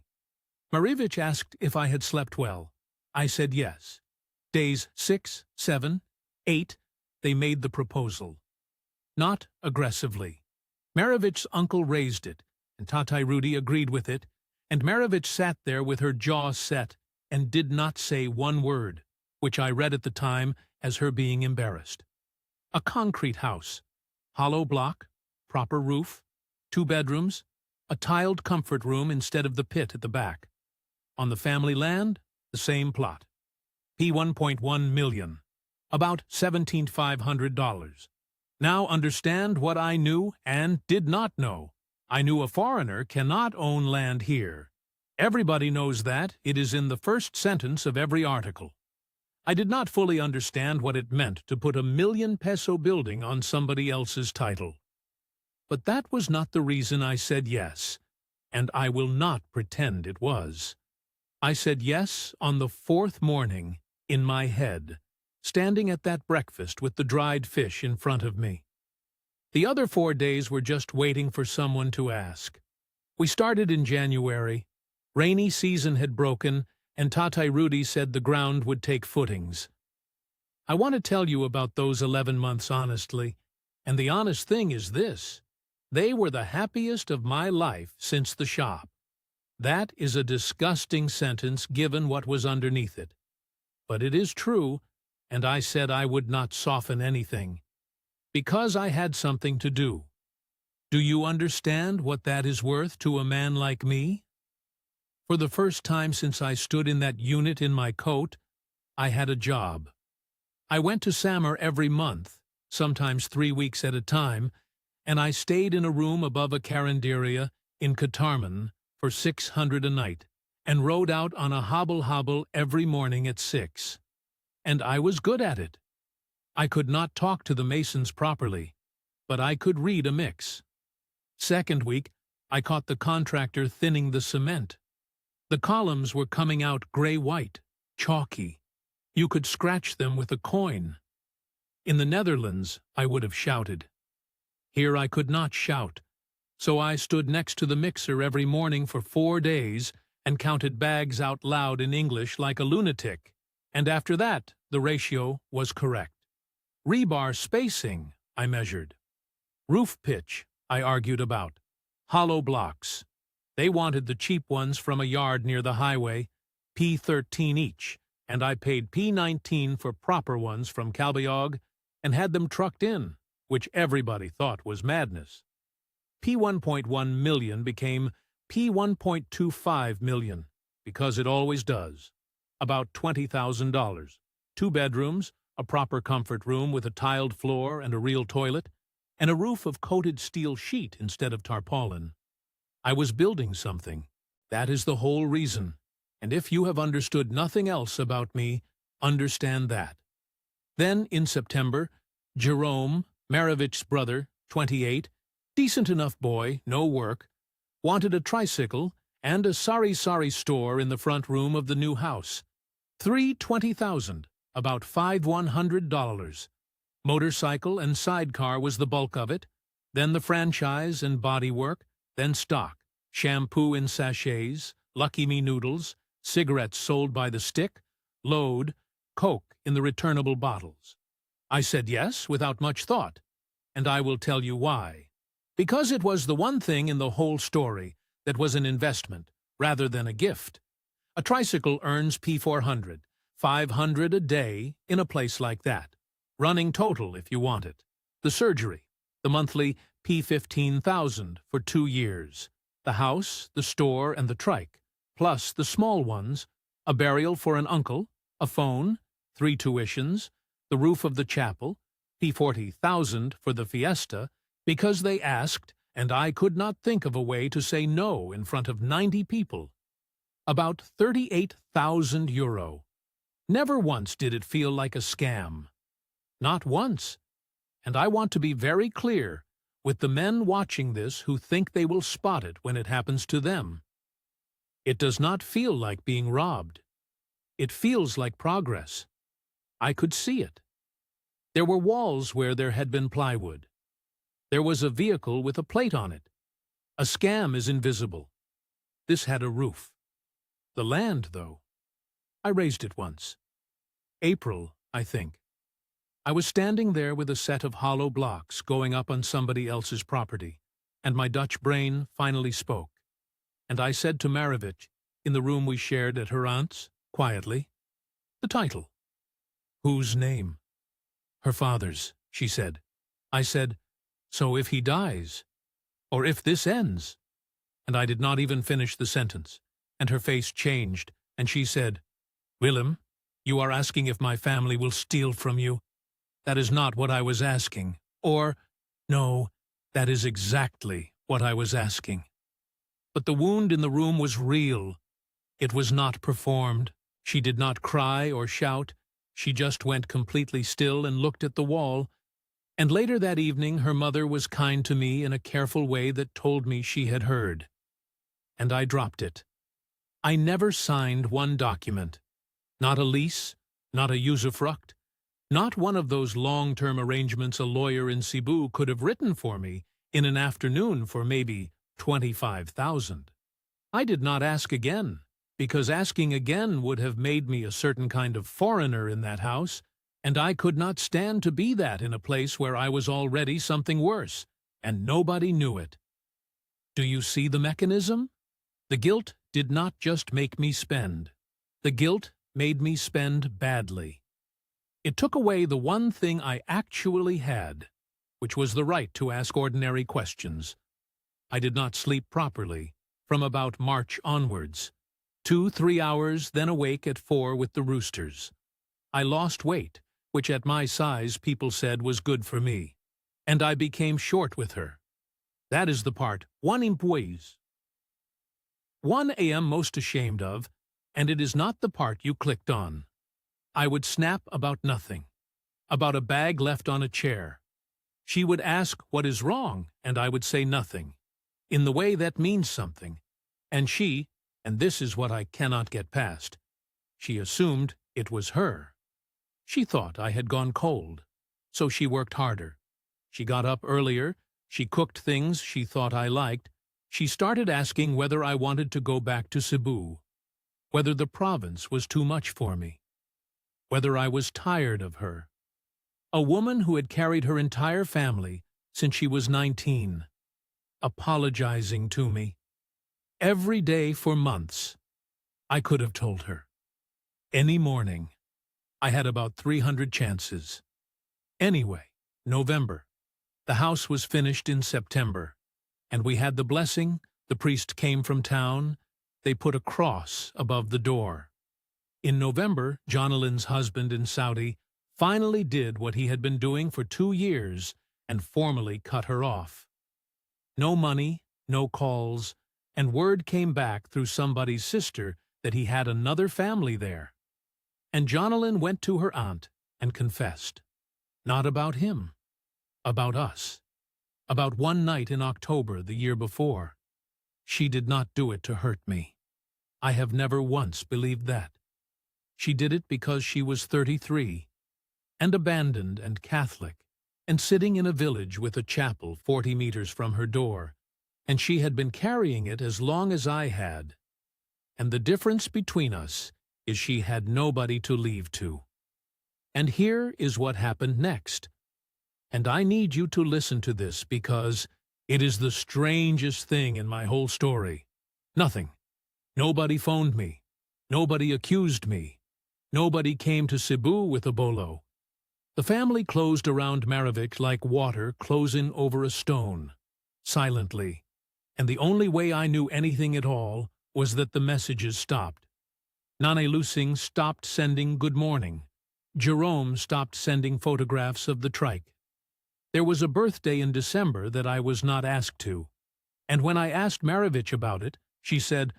Maravich asked if I had slept well. I said yes. Days 6, 7, 8, they made the proposal. Not aggressively. Maravich's uncle raised it, and Tatay Rudy agreed with it, and Maravich sat there with her jaw set and did not say one word, which I read at the time as her being embarrassed. A concrete house, hollow block, proper roof, 2 bedrooms, a tiled comfort room instead of the pit at the back. On the family land, the same plot. P1.1 million, about $17,500. Now understand what I knew and did not know. I knew a foreigner cannot own land here. Everybody knows that. It is in the first sentence of every article. I did not fully understand what it meant to put a $1,000,000 building on somebody else's title. But that was not the reason I said yes, and I will not pretend it was. I said yes on the 4th morning, in my head, standing at that breakfast with the dried fish in front of me. The other 4 days were just waiting for someone to ask. We started in January. Rainy season had broken, and Tate Rudy said the ground would take footings. I want to tell you about those 11 months honestly, and the honest thing is this: they were the happiest of my life since the shop. That is a disgusting sentence given what was underneath it. But it is true, and I said I would not soften anything, because I had something to do. Do you understand what that is worth to a man like me? For the first time since I stood in that unit in my coat, I had a job. I went to Samar every month, sometimes 3 weeks at a time, and I stayed in a room above a carinderia in Katarman for 600 a night, and rode out on a hobble-hobble every morning at 6. And I was good at it. I could not talk to the masons properly, but I could read a mix. Second week, I caught the contractor thinning the cement. The columns were coming out gray-white, chalky. You could scratch them with a coin. In the Netherlands, I would have shouted. Here I could not shout, so I stood next to the mixer every morning for 4 days and counted bags out loud in English like a lunatic, and after that the ratio was correct. Rebar spacing, I measured. Roof pitch, I argued about. Hollow blocks. They wanted the cheap ones from a yard near the highway, P13 each, and I paid P19 for proper ones from Calbayog and had them trucked in, which everybody thought was madness. P1.1 million became P1.25 million, because it always does. About $20,000. 2 bedrooms, a proper comfort room with a tiled floor and a real toilet, and a roof of coated steel sheet instead of tarpaulin. I was building something. That is the whole reason. And if you have understood nothing else about me, understand that. Then, in September, Jerome, Marovich's brother, 28, decent enough boy, no work, wanted a tricycle and a sari-sari store in the front room of the new house. $320,000, about $5,100. Motorcycle and sidecar was the bulk of it, then the franchise and bodywork, then stock, shampoo in sachets, Lucky Me noodles, cigarettes sold by the stick, load, Coke in the returnable bottles. I said yes without much thought, and I will tell you why. Because it was the one thing in the whole story that was an investment rather than a gift. A tricycle earns P400, 500 a day in a place like that. Running total if you want it. The surgery, the monthly P15,000 for 2 years. The house, the store, and the trike, plus the small ones, a burial for an uncle, a phone, 3 tuitions, the roof of the chapel, P40,000 for the fiesta, because they asked, and I could not think of a way to say no in front of 90 people. About 38,000 euro. Never once did it feel like a scam. Not once. And I want to be very clear with the men watching this who think they will spot it when it happens to them. It does not feel like being robbed. It feels like progress. I could see it. There were walls where there had been plywood. There was a vehicle with a plate on it. A scam is invisible. This had a roof. The land, though. I raised it once. April, I think. I was standing there with a set of hollow blocks going up on somebody else's property, and my Dutch brain finally spoke. And I said to Marovich, in the room we shared at her aunt's, quietly, "The title." "Whose name?" "Her father's," she said. I said, "So if he dies, or if this ends," and I did not even finish the sentence, and her face changed, and she said, "Willem, you are asking if my family will steal from you. That is not what I was asking." Or, "No, that is exactly what I was asking." But the wound in the room was real. It was not performed. She did not cry or shout. She just went completely still and looked at the wall. And later that evening her mother was kind to me in a careful way that told me she had heard. And I dropped it. I never signed one document. Not a lease, not a usufruct, not one of those long-term arrangements a lawyer in Cebu could have written for me in an afternoon for maybe 25,000. I did not ask again, because asking again would have made me a certain kind of foreigner in that house, and I could not stand to be that in a place where I was already something worse, and nobody knew it. Do you see the mechanism? The guilt did not just make me spend. The guilt made me spend badly. It took away the one thing I actually had, which was the right to ask ordinary questions. I did not sleep properly from about March onwards. 2-3 hours, then awake at 4 with the roosters. I lost weight, which at my size people said was good for me, and I became short with her. That is the part one employs. One I am most ashamed of, and it is not the part you clicked on. I would snap about nothing, about a bag left on a chair. She would ask what is wrong, and I would say nothing, in the way that means something. And she, and this is what I cannot get past, she assumed it was her. She thought I had gone cold, so she worked harder. She got up earlier, she cooked things she thought I liked, she started asking whether I wanted to go back to Cebu, whether the province was too much for me, whether I was tired of her. A woman who had carried her entire family since she was 19, apologizing to me. Every day for months. I could have told her. Any morning. I had about 300 chances. Anyway, November. The house was finished in September, and we had the blessing. The priest came from town. They put a cross above the door. In November, Jonalyn's husband in Saudi finally did what he had been doing for 2 years and formally cut her off. No money, no calls, and word came back through somebody's sister that he had another family there. And Jonalyn went to her aunt and confessed. Not about him. About us. About one night in October the year before. She did not do it to hurt me. I have never once believed that. She did it because she was 33, and abandoned and Catholic, and sitting in a village with a chapel 40 meters from her door, and she had been carrying it as long as I had. And the difference between us is she had nobody to leave to. And here is what happened next. And I need you to listen to this because it is the strangest thing in my whole story. Nothing. Nobody phoned me. Nobody accused me. Nobody came to Cebu with a bolo. The family closed around Maravik like water closing over a stone, silently. And the only way I knew anything at all was that the messages stopped. Nanay Lusing stopped sending good morning. Jerome stopped sending photographs of the trike. There was a birthday in December that I was not asked to, and when I asked Maravich about it, she said,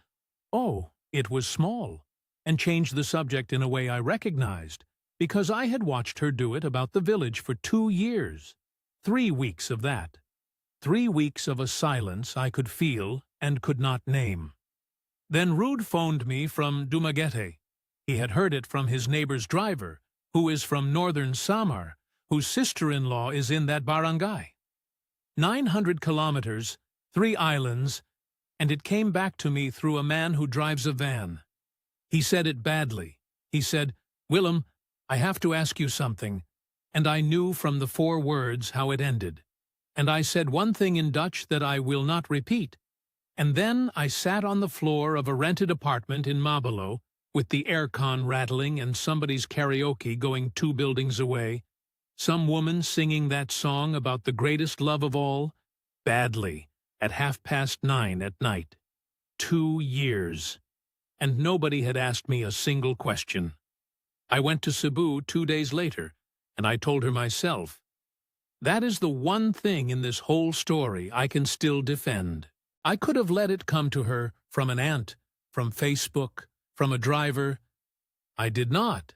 "Oh, it was small," and changed the subject in a way I recognized, because I had watched her do it about the village for 2 years. 3 weeks of that. 3 weeks of a silence I could feel and could not name. Then Rude phoned me from Dumaguete. He had heard it from his neighbor's driver, who is from northern Samar, whose sister-in-law is in that barangay. 900 kilometers, 3 islands, and it came back to me through a man who drives a van. He said it badly. He said, "Willem, I have to ask you something," and I knew from the 4 words how it ended. And I said one thing in Dutch that I will not repeat, and then I sat on the floor of a rented apartment in Mabelo, with the aircon rattling and somebody's karaoke going 2 buildings away, some woman singing that song about the greatest love of all, badly, at 9:30 at night. 2 years. And nobody had asked me a single question. I went to Cebu 2 days later, and I told her myself. That is the one thing in this whole story I can still defend. I could have let it come to her from an aunt, from Facebook, from a driver. I did not.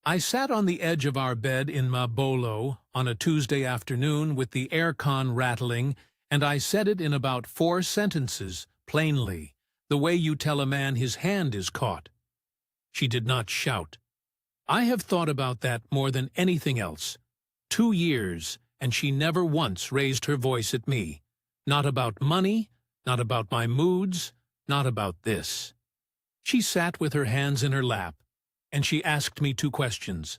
I sat on the edge of our bed in Mabolo on a Tuesday afternoon with the aircon rattling, and I said it in about 4 sentences, plainly, the way you tell a man his hand is caught. She did not shout. I have thought about that more than anything else. 2 years, and she never once raised her voice at me. Not about money, not about my moods, not about this. She sat with her hands in her lap, and she asked me 2 questions.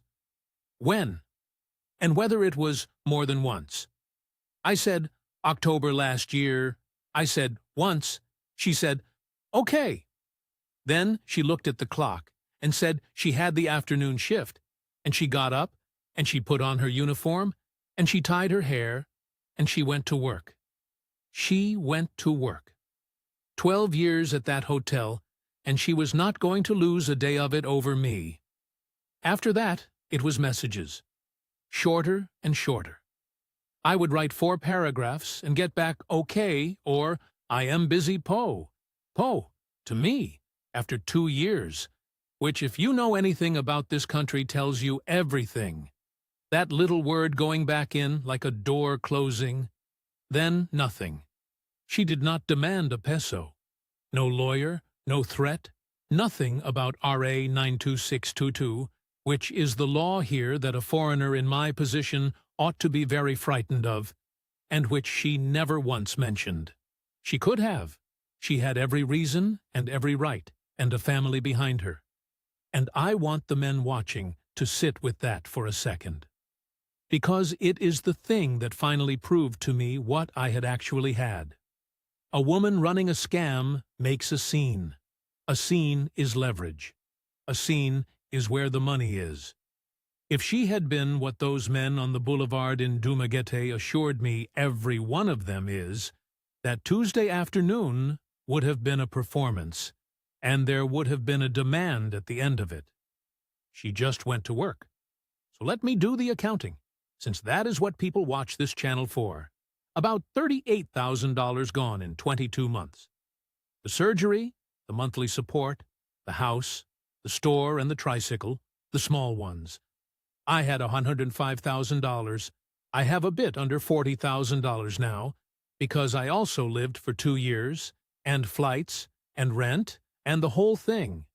When? And whether it was more than once. I said, October last year. I said, once. She said, okay. Then she looked at the clock and said she had the afternoon shift, and she got up, and she put on her uniform, and she tied her hair, and she went to work. She went to work. 12 years at that hotel, and she was not going to lose a day of it over me. After that, it was messages. Shorter and shorter. I would write 4 paragraphs and get back okay or I am busy Po. Po, to me, after 2 years, which if you know anything about this country tells you everything. That little word going back in like a door closing. Then nothing. She did not demand a peso. No lawyer, no threat, nothing about RA 92622, which is the law here that a foreigner in my position ought to be very frightened of, and which she never once mentioned. She could have. She had every reason and every right, and a family behind her. And I want the men watching to sit with that for a second. Because it is the thing that finally proved to me what I had actually had. A woman running a scam makes a scene. A scene is leverage. A scene is where the money is. If she had been what those men on the boulevard in Dumaguete assured me every one of them is, that Tuesday afternoon would have been a performance, and there would have been a demand at the end of it. She just went to work. So let me do the accounting, since that is what people watch this channel for. About $38,000 gone in 22 months. The surgery, the monthly support, the house, the store and the tricycle, the small ones. I had $105,000. I have a bit under $40,000 now, because I also lived for 2 years, and flights, and rent, and the whole thing.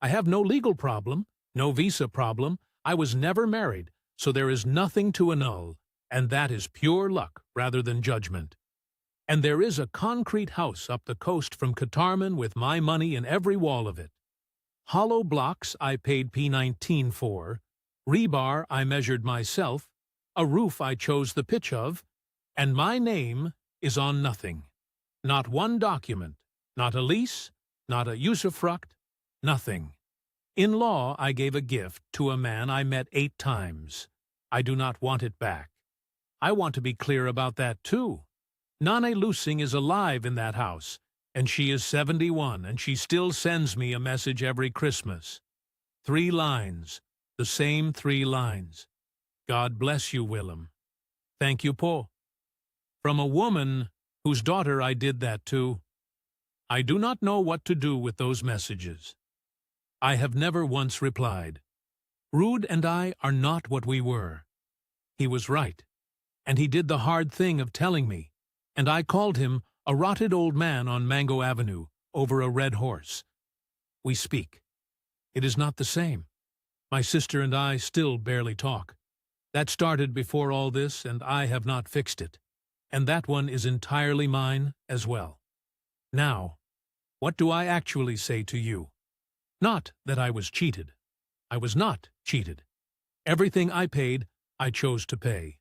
I have no legal problem, no visa problem. I was never married, so there is nothing to annul, and that is pure luck rather than judgment. And there is a concrete house up the coast from Catarman with my money in every wall of it. Hollow blocks I paid P19 for, rebar I measured myself, a roof I chose the pitch of, and my name is on nothing. Not one document, not a lease, not a usufruct, nothing. In law I gave a gift to a man I met 8 times. I do not want it back. I want to be clear about that too. Nane Lusing is alive in that house, and she is 71, and she still sends me a message every Christmas. 3 lines, the same 3 lines. God bless you, Willem. Thank you, Po. From a woman whose daughter I did that to. I do not know what to do with those messages. I have never once replied. Rude and I are not what we were. He was right, and he did the hard thing of telling me, and I called him a rotted old man on Mango Avenue over a red horse. We speak. It is not the same. My sister and I still barely talk. That started before all this, and I have not fixed it. And that one is entirely mine as well. Now, what do I actually say to you? Not that I was cheated. I was not cheated. Everything I paid, I chose to pay,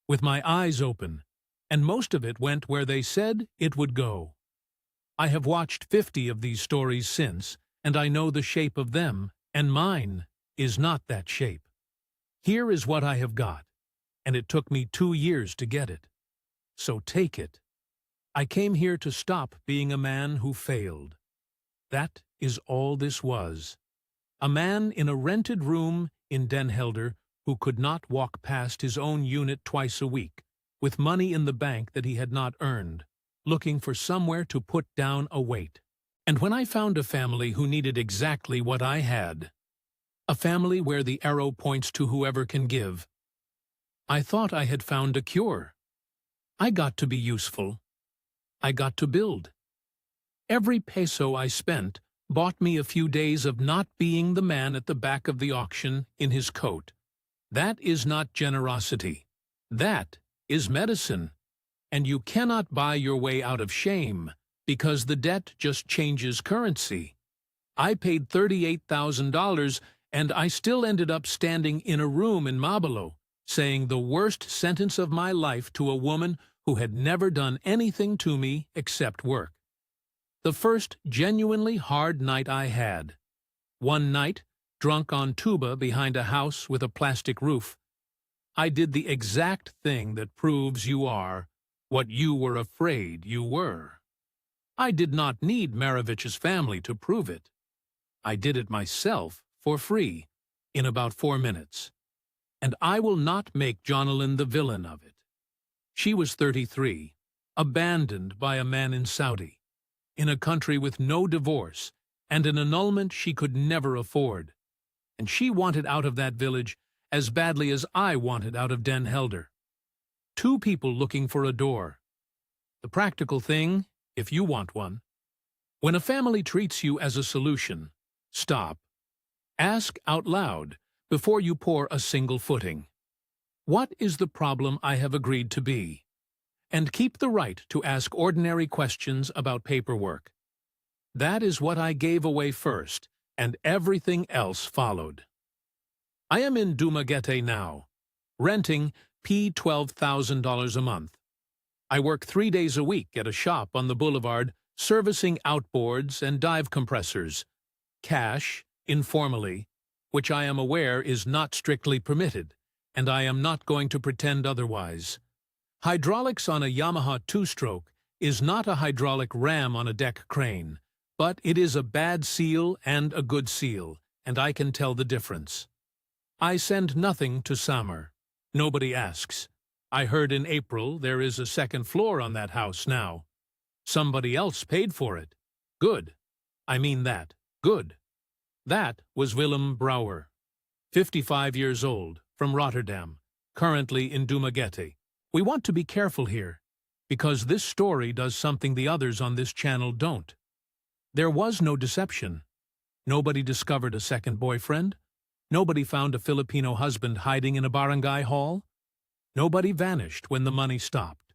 with my eyes open, and most of it went where they said it would go. I have watched 50 of these stories since, and I know the shape of them, and mine is not that shape. Here is what I have got, and it took me 2 years to get it. So take it. I came here to stop being a man who failed. That is all this was. A man in a rented room in Den Helder who could not walk past his own unit twice a week, with money in the bank that he had not earned, looking for somewhere to put down a weight. And when I found a family who needed exactly what I had, a family where the arrow points to whoever can give, I thought I had found a cure. I got to be useful. I got to build. Every peso I spent bought me a few days of not being the man at the back of the auction in his coat. That is not generosity. That is medicine. And you cannot buy your way out of shame, because the debt just changes currency. I paid $38,000, and I still ended up standing in a room in Mabalo, saying the worst sentence of my life to a woman who had never done anything to me except work. The first genuinely hard night I had. One night, drunk on tuba behind a house with a plastic roof, I did the exact thing that proves you are what you were afraid you were. I did not need Marovich's family to prove it. I did it myself for free in about 4 minutes. And I will not make Jonalyn the villain of it. She was 33, abandoned by a man in Saudi, in a country with no divorce and an annulment she could never afford. And she wanted out of that village as badly as I wanted out of Den Helder. 2 people looking for a door. The practical thing, if you want one. When a family treats you as a solution, stop. Ask out loud before you pour a single footing. What is the problem I have agreed to be? And keep the right to ask ordinary questions about paperwork. That is what I gave away first, and everything else followed. I am in Dumaguete now, renting $12,000 a month. I work 3 days a week at a shop on the boulevard servicing outboards and dive compressors. Cash, informally, which I am aware is not strictly permitted, and I am not going to pretend otherwise. Hydraulics on a Yamaha 2-stroke is not a hydraulic ram on a deck crane, but it is a bad seal and a good seal, and I can tell the difference. I send nothing to Samar. Nobody asks. I heard in April there is a 2nd floor on that house now. Somebody else paid for it. Good. I mean that. Good. That was Willem Brouwer, 55 years old, from Rotterdam, currently in Dumaguete. We want to be careful here, because this story does something the others on this channel don't. There was no deception. Nobody discovered a second boyfriend. Nobody found a Filipino husband hiding in a barangay hall. Nobody vanished when the money stopped.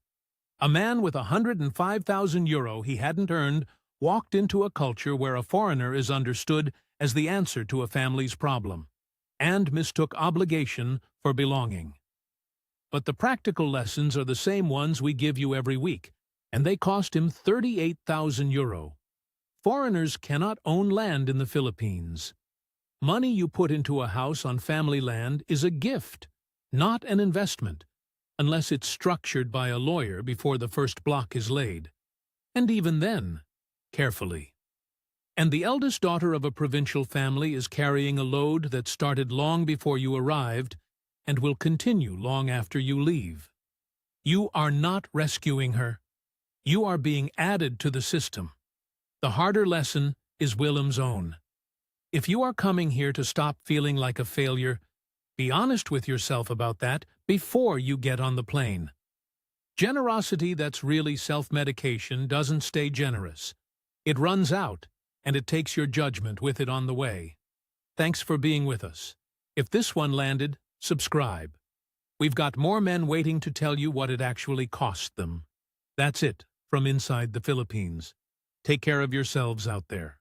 A man with €105,000 he hadn't earned walked into a culture where a foreigner is understood as the answer to a family's problem, and mistook obligation for belonging. But the practical lessons are the same ones we give you every week, and they cost him €38,000. Foreigners cannot own land in the Philippines. Money you put into a house on family land is a gift, not an investment, unless it's structured by a lawyer before the first block is laid. And even then, carefully. And the eldest daughter of a provincial family is carrying a load that started long before you arrived and will continue long after you leave. You are not rescuing her. You are being added to the system. The harder lesson is Willem's own. If you are coming here to stop feeling like a failure, be honest with yourself about that before you get on the plane. Generosity that's really self-medication doesn't stay generous. It runs out, and it takes your judgment with it on the way. Thanks for being with us. If this one landed, subscribe. We've got more men waiting to tell you what it actually cost them. That's it from inside the Philippines. Take care of yourselves out there.